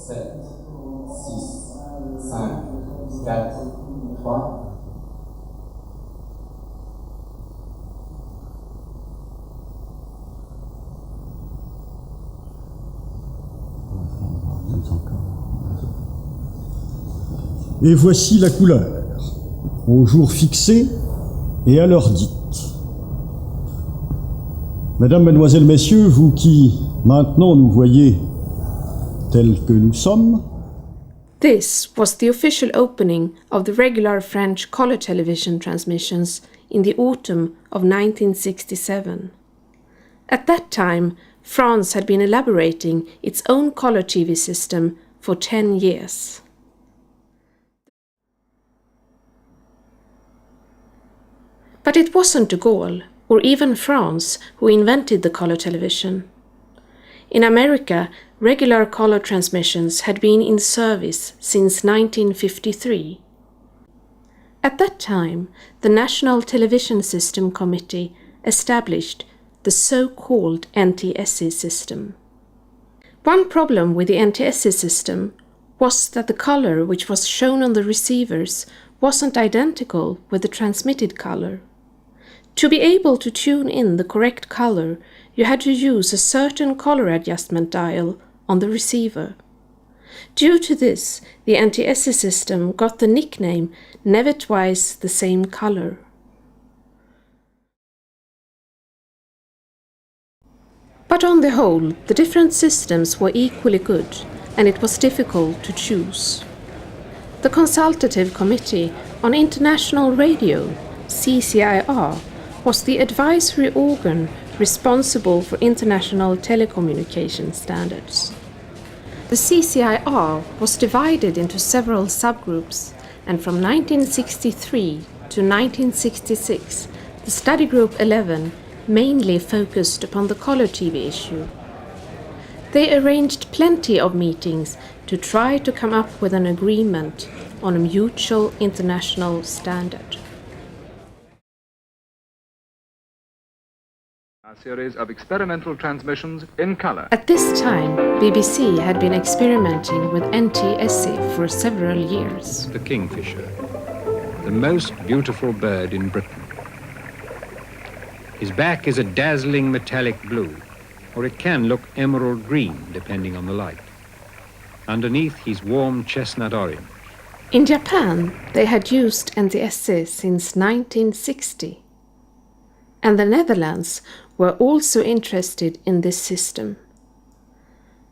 7, 6, 5, 4, 3. Et voici la couleur, au jour fixé et à l'heure dite. Mesdames, Mesdemoiselles, Messieurs, vous qui maintenant nous voyez tels que nous sommes. This was the official opening of the regular French color television transmissions in the autumn of 1967. At that time, France had been elaborating its own color TV system for 10 years. But it wasn't de Gaulle, or even France, who invented the color television. In America, regular color transmissions had been in service since 1953. At that time, the National Television System Committee established the so-called NTSC system. One problem with the NTSC system was that the color which was shown on the receivers wasn't identical with the transmitted color. To be able to tune in the correct color, you had to use a certain color adjustment dial on the receiver. Due to this, the NTSC system got the nickname "Never Twice the Same Color." But on the whole, the different systems were equally good, and it was difficult to choose. The Consultative Committee on International Radio, CCIR, was the advisory organ responsible for international telecommunication standards. The CCIR was divided into several subgroups, and from 1963 to 1966, the Study Group 11 mainly focused upon the color TV issue. They arranged plenty of meetings to try to come up with an agreement on a mutual international standard. A series of experimental transmissions in color. At this time, BBC had been experimenting with NTSC for several years. The kingfisher, the most beautiful bird in Britain. His back is a dazzling metallic blue, or it can look emerald green depending on the light. Underneath, he's warm chestnut orange. In Japan, they had used NTSC since 1960. And the Netherlands were also interested in this system.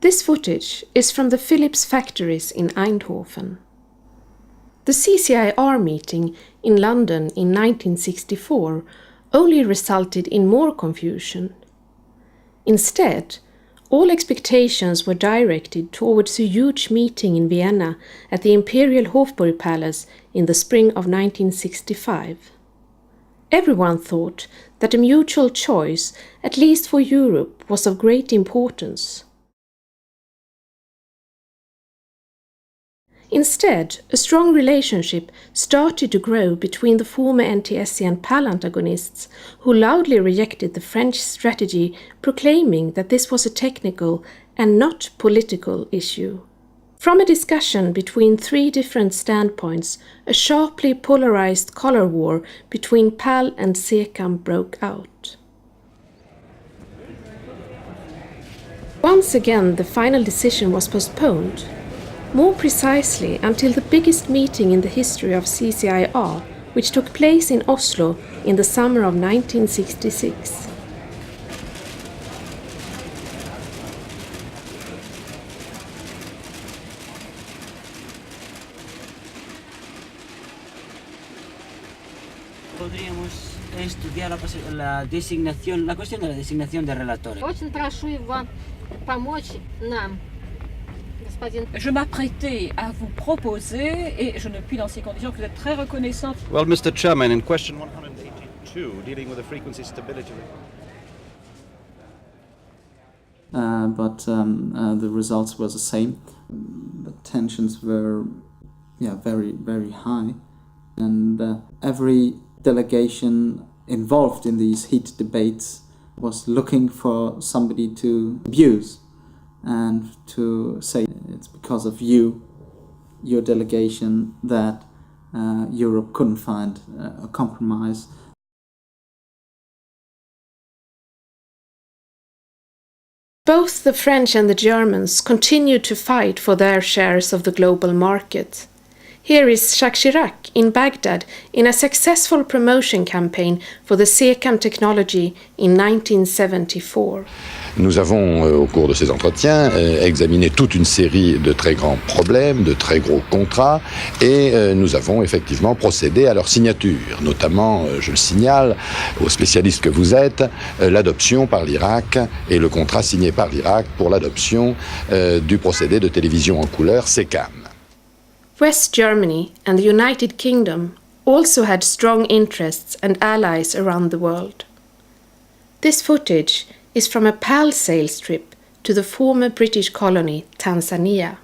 This footage is from the Philips factories in Eindhoven. The CCIR meeting in London in 1964 only resulted in more confusion. Instead, all expectations were directed towards a huge meeting in Vienna at the Imperial Hofburg Palace in the spring of 1965. Everyone thought that a mutual choice, at least for Europe, was of great importance. Instead, a strong relationship started to grow between the former NTSC and PAL antagonists, who loudly rejected the French strategy, proclaiming that this was a technical and not political issue. From a discussion between three different standpoints, a sharply polarized color war between PAL and SECAM broke out. Once again, the final decision was postponed, more precisely until the biggest meeting in the history of CCIR, which took place in Oslo in the summer of 1966. Podríamos estudiar la designación, la cuestión de la designación de relatores. Очень прошу Иван помочь нам, господин. Je m'apprêtais à vous proposer, et je ne puis dans ces conditions que vous êtes très reconnaissante. Well, Mr. Chairman, in question 182, dealing with the frequency stability. But the results were the same. The tensions were, very, very high, and every delegation involved in these heated debates was looking for somebody to abuse. and to say it's because of you, your delegation, that Europe couldn't find a compromise. Both the French and the Germans continued to fight for their shares of the global market. Here is Jacques Chirac in Baghdad in a successful promotion campaign for the SECAM technology in 1974. Nous avons, au cours de ces entretiens, examiné toute une série de très grands problèmes, de très gros contrats, et nous avons effectivement procédé à leur signature, notamment, je le signale, aux spécialistes que vous êtes, l'adoption par l'Irak et le contrat signé par l'Irak pour l'adoption du procédé de télévision en couleur SECAM. West Germany and the United Kingdom also had strong interests and allies around the world. This footage is from a PAL sales trip to the former British colony Tanzania.